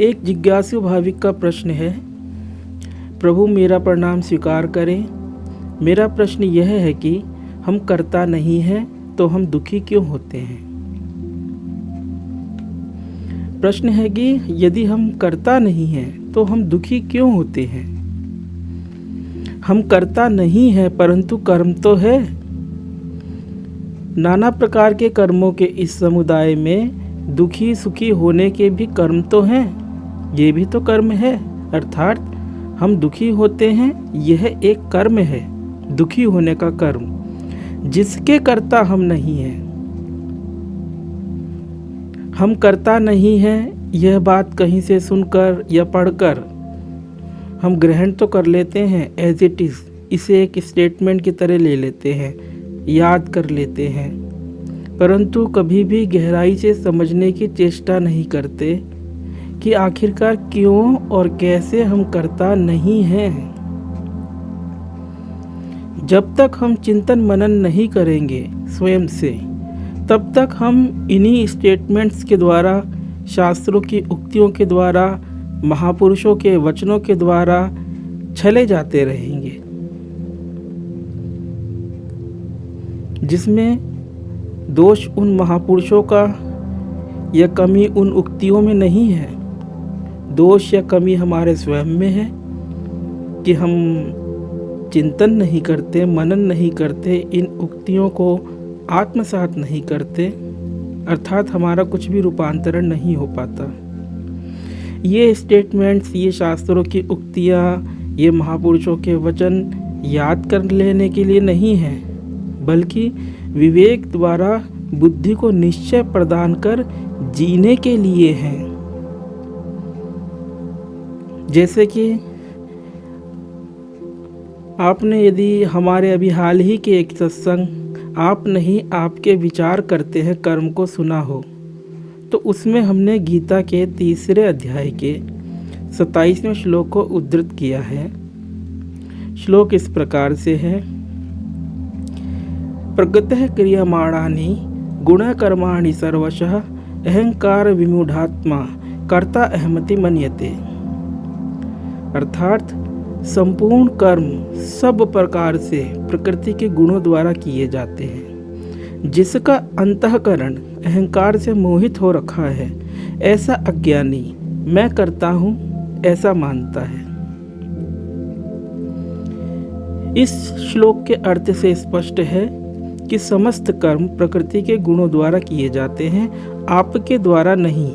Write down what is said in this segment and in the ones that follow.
एक जिज्ञासु भाविक का प्रश्न है, प्रभु मेरा प्रणाम स्वीकार करें। मेरा प्रश्न यह है कि हम कर्ता नहीं हैं तो हम दुखी क्यों होते हैं। प्रश्न है कि यदि हम कर्ता नहीं हैं तो हम दुखी क्यों होते हैं। हम कर्ता नहीं हैं परंतु कर्म तो है। नाना प्रकार के कर्मों के इस समुदाय में दुखी सुखी होने के भी कर्म तो हैं। ये भी तो कर्म है, अर्थात हम दुखी होते हैं, यह एक कर्म है, दुखी होने का कर्म, जिसके कर्ता हम नहीं हैं। हम कर्ता नहीं हैं यह बात कहीं से सुनकर या पढ़कर हम ग्रहण तो कर लेते हैं एज इट इज़, इसे एक स्टेटमेंट की तरह ले लेते हैं, याद कर लेते हैं, परंतु कभी भी गहराई से समझने की चेष्टा नहीं करते कि आखिरकार क्यों और कैसे हम कर्ता नहीं हैं। जब तक हम चिंतन मनन नहीं करेंगे स्वयं से, तब तक हम इन्हीं स्टेटमेंट्स के द्वारा, शास्त्रों की उक्तियों के द्वारा, महापुरुषों के वचनों के द्वारा छले जाते रहेंगे, जिसमें दोष उन महापुरुषों का या कमी उन उक्तियों में नहीं है। दोष या कमी हमारे स्वयं में है कि हम चिंतन नहीं करते, मनन नहीं करते, इन उक्तियों को आत्मसात नहीं करते, अर्थात हमारा कुछ भी रूपांतरण नहीं हो पाता। ये स्टेटमेंट्स, ये शास्त्रों की उक्तियाँ, ये महापुरुषों के वचन याद कर लेने के लिए नहीं है, बल्कि विवेक द्वारा बुद्धि को निश्चय प्रदान कर जीने के लिए हैं। जैसे कि आपने यदि हमारे अभी हाल ही के एक सत्संग आप नहीं आपके विचार करते हैं कर्म को सुना हो, तो उसमें हमने गीता के 3 अध्याय के 27वें श्लोक को उद्धृत किया है। श्लोक इस प्रकार से है, प्रकृतः क्रियमाणानि गुणकर्माणि सर्वशः अहंकार विमूढ़ात्मा कर्ता अहमति मन्यते। अर्थात संपूर्ण कर्म सब प्रकार से प्रकृति के गुणों द्वारा किए जाते हैं। जिसका अंतःकरण अहंकार से मोहित हो रखा है, ऐसा अज्ञानी मैं करता हूँ ऐसा मानता है। इस श्लोक के अर्थ से स्पष्ट है कि समस्त कर्म प्रकृति के गुणों द्वारा किए जाते हैं, आपके द्वारा नहीं।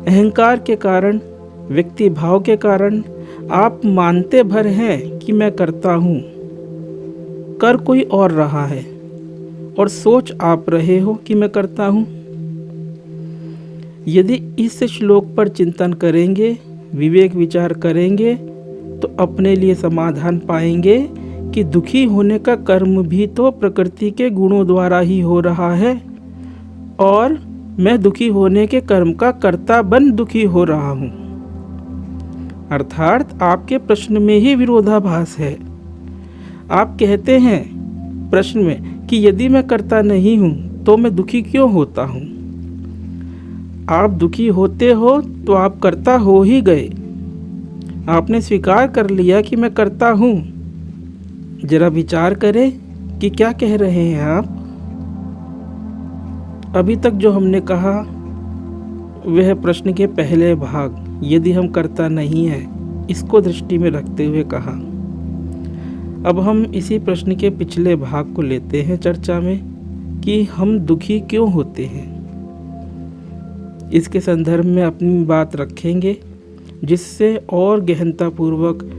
अहंकार के कारण, व्यक्ति भाव के कारण आप मानते भर हैं कि मैं करता हूँ, कर कोई और रहा है और सोच आप रहे हो कि मैं करता हूँ। यदि इस श्लोक पर चिंतन करेंगे, विवेक विचार करेंगे, तो अपने लिए समाधान पाएंगे कि दुखी होने का कर्म भी तो प्रकृति के गुणों द्वारा ही हो रहा है और मैं दुखी होने के कर्म का कर्ता बन दुखी हो रहा हूँ। अर्थात आपके प्रश्न में ही विरोधाभास है। आप कहते हैं प्रश्न में कि यदि मैं कर्ता नहीं हूँ तो मैं दुखी क्यों होता हूँ। आप दुखी होते हो तो आप कर्ता हो ही गए। आपने स्वीकार कर लिया कि मैं कर्ता हूँ। जरा विचार करें कि क्या कह रहे हैं आप। अभी तक जो हमने कहा वह प्रश्न के पहले भाग, यदि हम कर्ता नहीं हैं, इसको दृष्टि में रखते हुए कहा। अब हम इसी प्रश्न के पिछले भाग को लेते हैं चर्चा में कि हम दुखी क्यों होते हैं। इसके संदर्भ में अपनी बात रखेंगे, जिससे और गहनतापूर्वक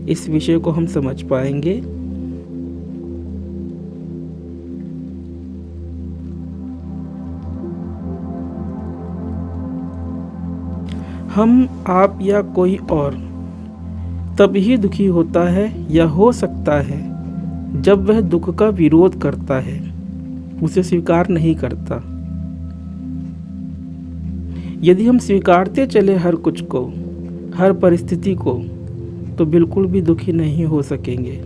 इस विषय को हम समझ पाएंगे। हम, आप या कोई और तभी दुखी होता है या हो सकता है जब वह दुख का विरोध करता है, उसे स्वीकार नहीं करता। यदि हम स्वीकारते चले हर कुछ को, हर परिस्थिति को, तो बिल्कुल भी दुखी नहीं हो सकेंगे।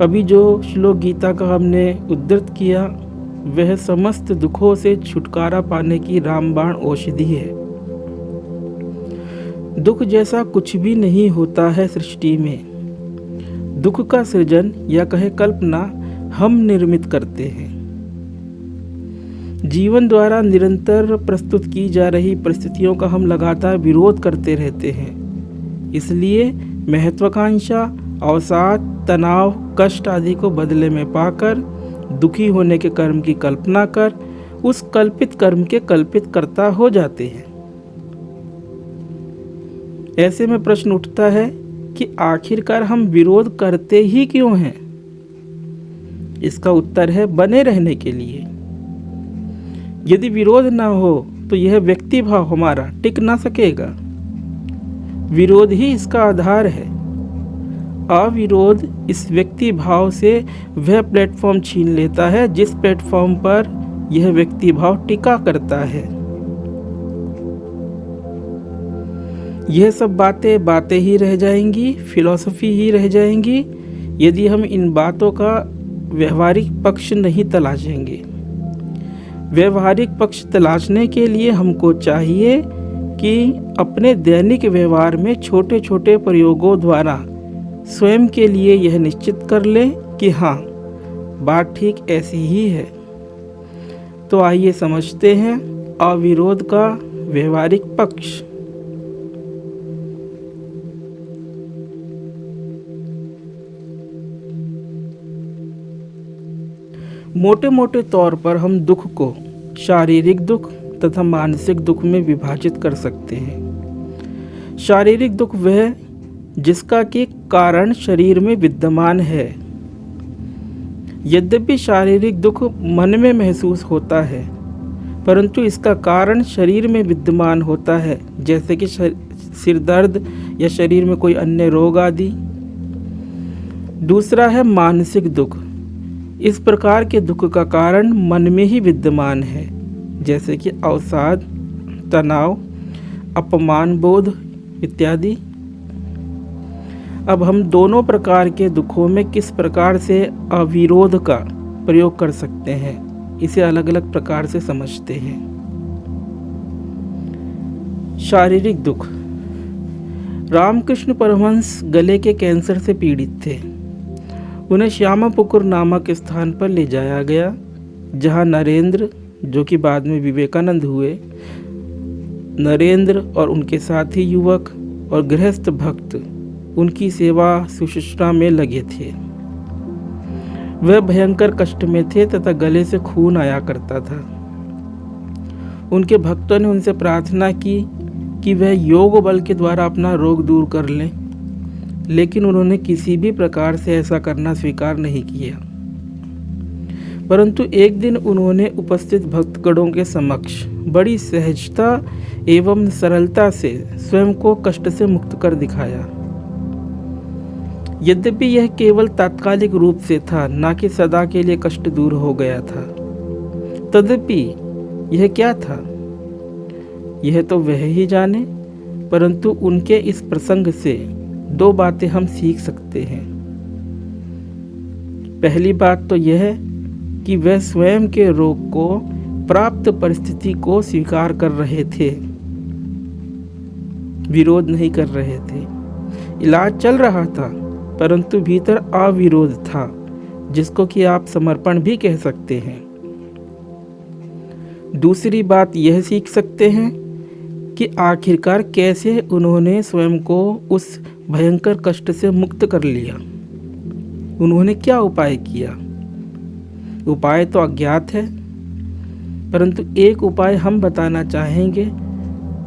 अभी जो श्लोक गीता का हमने उद्धृत किया वह समस्त दुखों से छुटकारा पाने की रामबाण औषधि है। दुख जैसा कुछ भी नहीं होता है सृष्टि में। दुख का सृजन या कहे कल्पना हम निर्मित करते हैं। जीवन द्वारा निरंतर प्रस्तुत की जा रही परिस्थितियों का हम लगातार विरोध करते रहते हैं। इसलिए महत्वाकांक्षा, अवसाद, तनाव, कष्ट आदि को बदले में पाकर दुखी होने के कर्म की कल्पना कर उस कल्पित कर्म के कल्पित कर्ता हो जाते हैं। ऐसे में प्रश्न उठता है कि आखिरकार हम विरोध करते ही क्यों हैं? इसका उत्तर है बने रहने के लिए। यदि विरोध ना हो तो यह व्यक्ति भाव हमारा टिक ना सकेगा। विरोध ही इसका आधार है। अविरोध इस व्यक्ति भाव से वह प्लेटफॉर्म छीन लेता है जिस प्लेटफॉर्म पर यह व्यक्ति भाव टिका करता है। यह सब बातें ही रह जाएंगी, फिलॉसफी ही रह जाएंगी, यदि हम इन बातों का व्यवहारिक पक्ष नहीं तलाशेंगे। व्यवहारिक पक्ष तलाशने के लिए हमको चाहिए कि अपने दैनिक व्यवहार में छोटे छोटे प्रयोगों द्वारा स्वयं के लिए यह निश्चित कर लें कि हाँ, बात ठीक ऐसी ही है। तो आइए समझते हैं अविरोध का व्यवहारिक पक्ष। मोटे मोटे तौर पर हम दुख को शारीरिक दुख तथा मानसिक दुख में विभाजित कर सकते हैं। शारीरिक दुख वह जिसका कि कारण शरीर में विद्यमान है। यद्यपि शारीरिक दुख मन में महसूस होता है, परंतु इसका कारण शरीर में विद्यमान होता है, जैसे कि सिर दर्द या शरीर में कोई अन्य रोग आदि। दूसरा है मानसिक दुख। इस प्रकार के दुख का कारण मन में ही विद्यमान है, जैसे कि अवसाद, तनाव, अपमान बोध इत्यादि। अब हम दोनों प्रकार के दुखों में किस प्रकार से अविरोध का प्रयोग कर सकते हैं, इसे अलग अलग प्रकार से समझते हैं। शारीरिक दुख। रामकृष्ण परमहंस गले के कैंसर से पीड़ित थे। उन्हें श्यामापुकुर नामक स्थान पर ले जाया गया, जहां नरेंद्र, जो कि बाद में विवेकानंद हुए, नरेंद्र और उनके साथी युवक और गृहस्थ भक्त उनकी सेवा शुश्रूषा में लगे थे। वह भयंकर कष्ट में थे तथा गले से खून आया करता था। उनके भक्तों ने उनसे प्रार्थना की कि वह योग बल के द्वारा अपना रोग दूर कर लें, लेकिन उन्होंने किसी भी प्रकार से ऐसा करना स्वीकार नहीं किया। परंतु एक दिन उन्होंने उपस्थित भक्तगणों के समक्ष बड़ी सहजता एवं सरलता से स्वयं को कष्ट से मुक्त कर दिखाया। यद्यपि यह केवल तात्कालिक रूप से था, ना कि सदा के लिए कष्ट दूर हो गया था। तदपि यह क्या था, यह तो वह ही जाने। परंतु उनके इस प्रसंग से दो बातें हम सीख सकते हैं। पहली बात तो यह कि वह स्वयं के रोग को प्राप्त परिस्थिति को स्वीकार कर रहे थे, विरोध नहीं कर रहे थे। इलाज चल रहा था, परंतु भीतर अविरोध था, जिसको कि आप समर्पण भी कह सकते हैं। दूसरी बात यह सीख सकते हैं कि आखिरकार कैसे उन्होंने स्वयं को उस भयंकर कष्ट से मुक्त कर लिया। उन्होंने क्या उपाय किया। उपाय तो अज्ञात है, परंतु एक उपाय हम बताना चाहेंगे,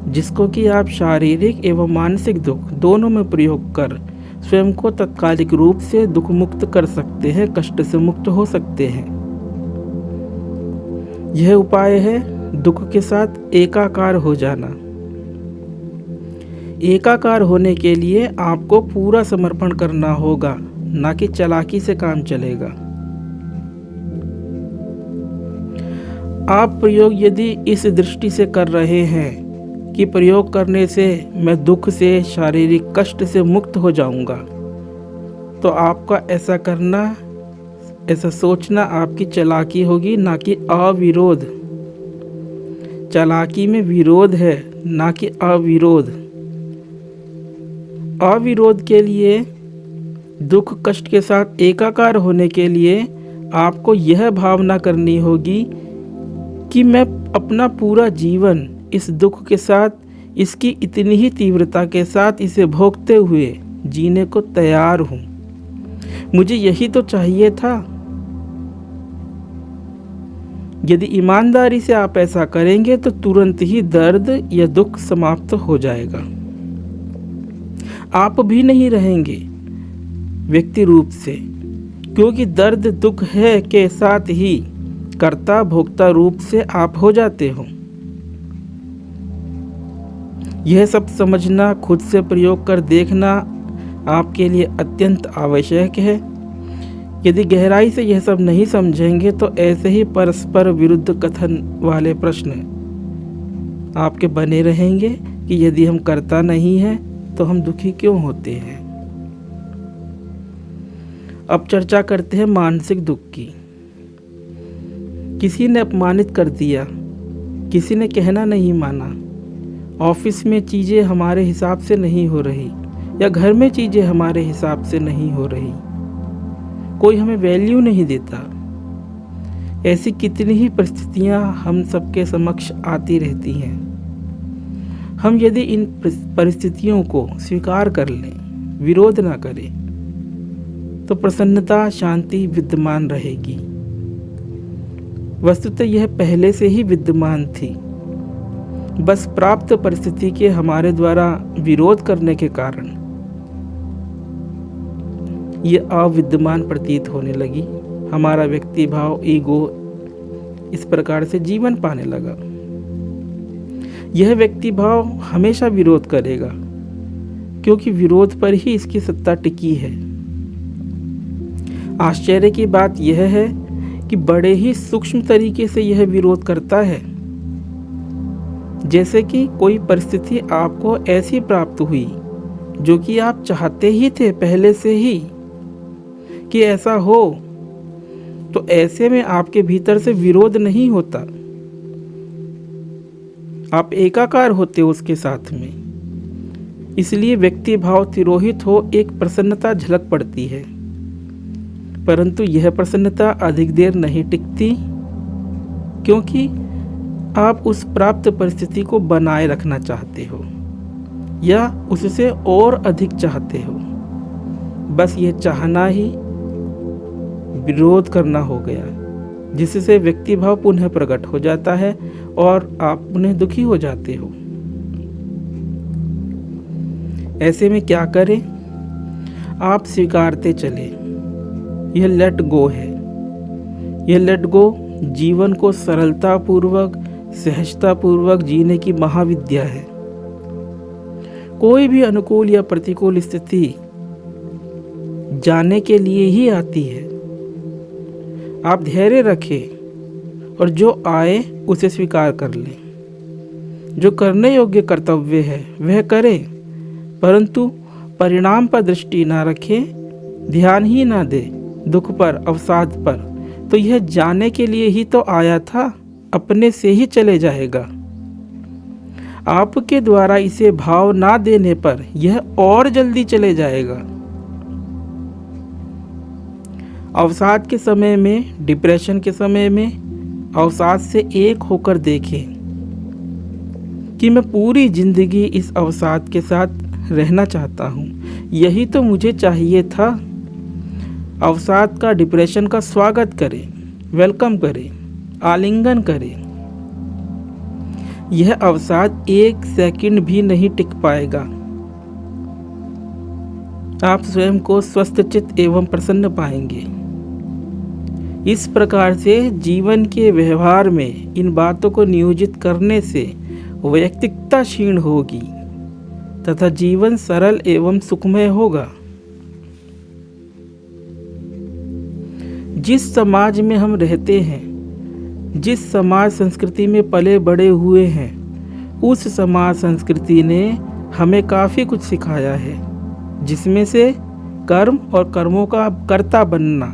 जिसको कि आप शारीरिक एवं मानसिक दुख दोनों में प्रयोग कर स्वयं को तत्कालिक रूप से दुख मुक्त कर सकते हैं, कष्ट से मुक्त हो सकते हैं। यह उपाय है दुख के साथ एकाकार हो जाना। एकाकार होने के लिए आपको पूरा समर्पण करना होगा, ना कि चालाकी से काम चलेगा। आप प्रयोग यदि इस दृष्टि से कर रहे हैं कि प्रयोग करने से मैं दुख से, शारीरिक कष्ट से मुक्त हो जाऊंगा, तो आपका ऐसा करना ऐसा सोचना आपकी चालाकी होगी, ना कि अविरोध। चालाकी में विरोध है, ना कि अविरोध। अविरोध के लिए, दुख कष्ट के साथ एकाकार होने के लिए आपको यह भावना करनी होगी कि मैं अपना पूरा जीवन इस दुख के साथ, इसकी इतनी ही तीव्रता के साथ इसे भोगते हुए जीने को तैयार हूँ। मुझे यही तो चाहिए था। यदि ईमानदारी से आप ऐसा करेंगे तो तुरंत ही दर्द या दुख समाप्त हो जाएगा। आप भी नहीं रहेंगे व्यक्ति रूप से, क्योंकि दर्द दुख है के साथ ही कर्ता भोक्ता रूप से आप हो जाते हो। यह सब समझना, खुद से प्रयोग कर देखना आपके लिए अत्यंत आवश्यक है। यदि गहराई से यह सब नहीं समझेंगे तो ऐसे ही परस्पर विरुद्ध कथन वाले प्रश्न आपके बने रहेंगे कि यदि हम कर्ता नहीं हैं तो हम दुखी क्यों होते हैं। अब चर्चा करते हैं मानसिक दुख की। किसी ने अपमानित कर दिया, किसी ने कहना नहीं माना, ऑफिस में चीज़ें हमारे हिसाब से नहीं हो रही, या घर में चीज़ें हमारे हिसाब से नहीं हो रही, कोई हमें वैल्यू नहीं देता। ऐसी कितनी ही परिस्थितियां हम सबके समक्ष आती रहती हैं। हम यदि इन परिस्थितियों को स्वीकार कर लें, विरोध ना करें, तो प्रसन्नता, शांति विद्यमान रहेगी। वस्तुतः यह पहले से ही विद्यमान थी, बस प्राप्त परिस्थिति के हमारे द्वारा विरोध करने के कारण ये अविद्यमान प्रतीत होने लगी। हमारा व्यक्ति भाव, ईगो इस प्रकार से जीवन पाने लगा। यह व्यक्ति भाव हमेशा विरोध करेगा, क्योंकि विरोध पर ही इसकी सत्ता टिकी है। आश्चर्य की बात यह है कि बड़े ही सूक्ष्म तरीके से यह विरोध करता है। जैसे कि कोई परिस्थिति आपको ऐसी प्राप्त हुई जो कि आप चाहते ही थे पहले से ही कि ऐसा हो, तो ऐसे में आपके भीतर से विरोध नहीं होता, आप एकाकार होते उसके साथ में। इसलिए व्यक्ति भाव तिरोहित हो एक प्रसन्नता झलक पड़ती है, परंतु यह प्रसन्नता अधिक देर नहीं टिकती, क्योंकि आप उस प्राप्त परिस्थिति को बनाए रखना चाहते हो या उससे और अधिक चाहते हो। बस ये चाहना ही विरोध करना हो गया, जिससे व्यक्ति भाव पुनः प्रकट हो जाता है और आप पुनः दुखी हो जाते हो। ऐसे में क्या करें? आप स्वीकारते चले। यह लेट गो है। यह लेट गो जीवन को सरलता पूर्वक, सहजता पूर्वक जीने की महाविद्या है। कोई भी अनुकूल या प्रतिकूल स्थिति जाने के लिए ही आती है। आप धैर्य रखें और जो आए उसे स्वीकार कर लें। जो करने योग्य कर्तव्य है वह करें, परंतु परिणाम पर दृष्टि ना रखें, ध्यान ही ना दे दुख पर, अवसाद पर। तो यह जाने के लिए ही तो आया था, अपने से ही चले जाएगा। आपके द्वारा इसे भाव ना देने पर यह और जल्दी चले जाएगा। अवसाद के समय में, डिप्रेशन के समय में अवसाद से एक होकर देखें कि मैं पूरी जिंदगी इस अवसाद के साथ रहना चाहता हूँ, यही तो मुझे चाहिए था। अवसाद का, डिप्रेशन का स्वागत करें, वेलकम करें, आलिंगन करें। यह अवसाद एक सेकंड भी नहीं टिक पाएगा। आप स्वयं को स्वस्थ चित्त एवं प्रसन्न पाएंगे। इस प्रकार से जीवन के व्यवहार में इन बातों को नियोजित करने से वैयक्तिकता क्षीण होगी तथा जीवन सरल एवं सुखमय होगा। जिस समाज में हम रहते हैं, जिस समाज संस्कृति में पले बड़े हुए हैं, उस समाज संस्कृति ने हमें काफ़ी कुछ सिखाया है, जिसमें से कर्म और कर्मों का कर्ता बनना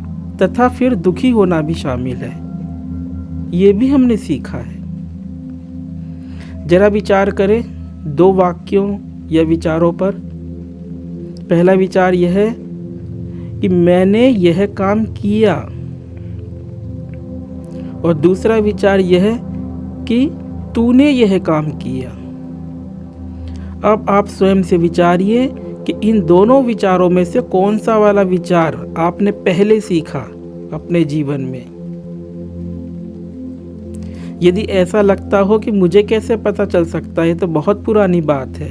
तथा फिर दुखी होना भी शामिल है। ये भी हमने सीखा है। जरा विचार करें 2 वाक्यों या विचारों पर। पहला विचार यह है कि मैंने यह काम किया, और दूसरा विचार यह है कि तूने यह काम किया। अब आप स्वयं से विचारिए कि इन दोनों विचारों में से कौन सा वाला विचार आपने पहले सीखा अपने जीवन में। यदि ऐसा लगता हो कि मुझे कैसे पता चल सकता है, तो बहुत पुरानी बात है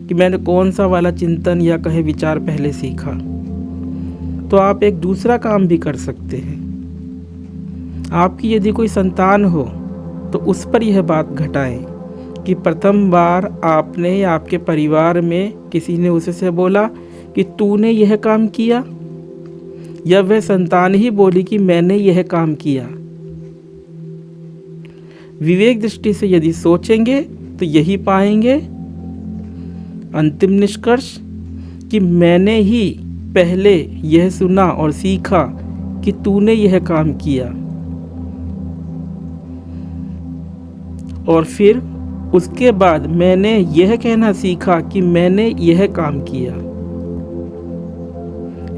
कि मैंने कौन सा वाला चिंतन या कहे विचार पहले सीखा। तो आप एक दूसरा काम भी कर सकते हैं। आपकी यदि कोई संतान हो तो उस पर यह बात घटाएं कि प्रथम बार आपने या आपके परिवार में किसी ने उससे बोला कि तूने यह काम किया, या वह संतान ही बोली कि मैंने यह काम किया। विवेक दृष्टि से यदि सोचेंगे तो यही पाएंगे अंतिम निष्कर्ष कि मैंने ही पहले यह सुना और सीखा कि तूने यह काम किया, और फिर उसके बाद मैंने यह कहना सीखा कि मैंने यह काम किया।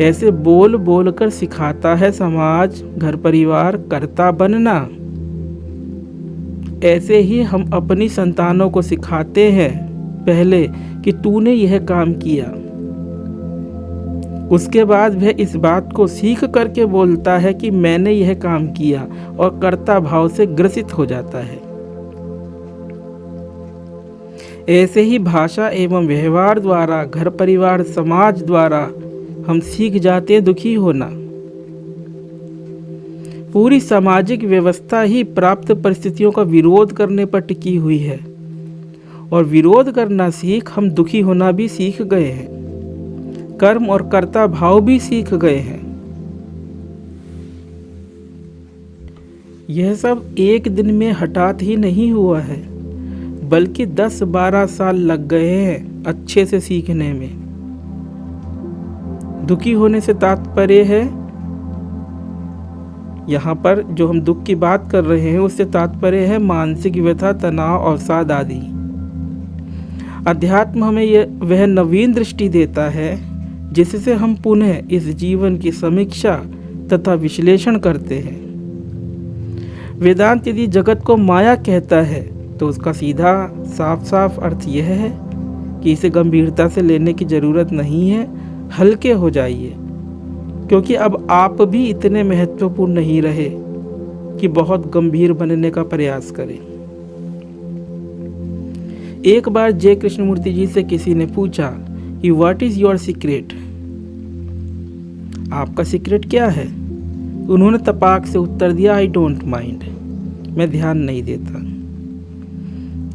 ऐसे बोल बोल कर सिखाता है समाज, घर परिवार कर्ता बनना। ऐसे ही हम अपनी संतानों को सिखाते हैं पहले कि तूने यह काम किया। उसके बाद वह इस बात को सीख करके बोलता है कि मैंने यह काम किया, और कर्ता भाव से ग्रसित हो जाता है। ऐसे ही भाषा एवं व्यवहार द्वारा, घर परिवार समाज द्वारा हम सीख जाते हैं दुखी होना। पूरी सामाजिक व्यवस्था ही प्राप्त परिस्थितियों का विरोध करने पर टिकी हुई है, और विरोध करना सीख हम दुखी होना भी सीख गए हैं। कर्म और कर्ता भाव भी सीख गए हैं। यह सब एक दिन में हठात ही नहीं हुआ है, बल्कि 10-12 साल लग गए हैं अच्छे से सीखने में। दुखी होने से तात्पर्य है, यहाँ पर जो हम दुख की बात कर रहे हैं उससे तात्पर्य है मानसिक व्यथा, तनाव, अवसाद आदि। अध्यात्म हमें वह नवीन दृष्टि देता है जिससे हम पुनः इस जीवन की समीक्षा तथा विश्लेषण करते हैं। वेदांत यदि जगत को माया कहता है तो उसका सीधा साफ साफ अर्थ यह है कि इसे गंभीरता से लेने की ज़रूरत नहीं है, हल्के हो जाइए, क्योंकि अब आप भी इतने महत्वपूर्ण नहीं रहे कि बहुत गंभीर बनने का प्रयास करें। एक बार जय कृष्णमूर्ति जी से किसी ने पूछा कि व्हाट इज़ योर सीक्रेट, आपका सीक्रेट क्या है? उन्होंने तपाक से उत्तर दिया, आई डोंट माइंड, मैं ध्यान नहीं देता।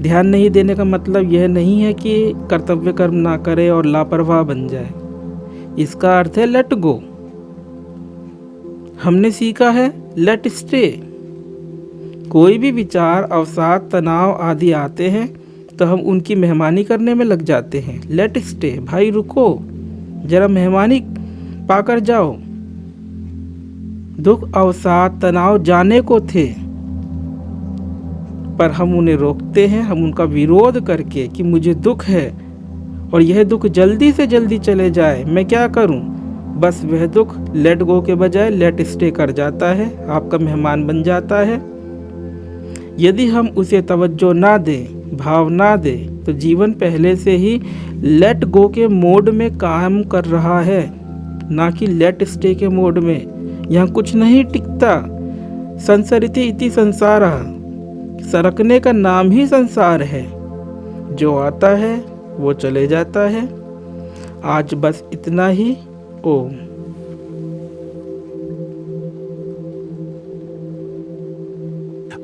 ध्यान नहीं देने का मतलब यह नहीं है कि कर्तव्य कर्म ना करे और लापरवाह बन जाए। इसका अर्थ है लेट गो। हमने सीखा है लेट स्टे। कोई भी विचार, अवसाद, तनाव आदि आते हैं तो हम उनकी मेहमानी करने में लग जाते हैं। लेट स्टे, भाई रुको, जरा मेहमानी पाकर जाओ। दुख, अवसाद, तनाव जाने को थे, पर हम उन्हें रोकते हैं, हम उनका विरोध करके कि मुझे दुख है और यह दुख जल्दी से जल्दी चले जाए, मैं क्या करूं? बस वह दुख लेट गो के बजाय लेट स्टे कर जाता है, आपका मेहमान बन जाता है। यदि हम उसे तवज्जो ना दें, भाव ना दें, तो जीवन पहले से ही लेट गो के मोड में काम कर रहा है, ना कि लेट स्टे के मोड में। यहाँ कुछ नहीं टिकता। संसरिति इति संसारः, सरकने का नाम ही संसार है। जो आता है वो चले जाता है। आज बस इतना ही। ओम।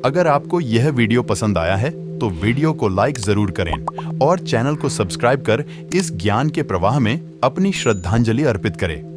अगर आपको यह वीडियो पसंद आया है तो वीडियो को लाइक जरूर करें और चैनल को सब्सक्राइब कर इस ज्ञान के प्रवाह में अपनी श्रद्धांजलि अर्पित करें।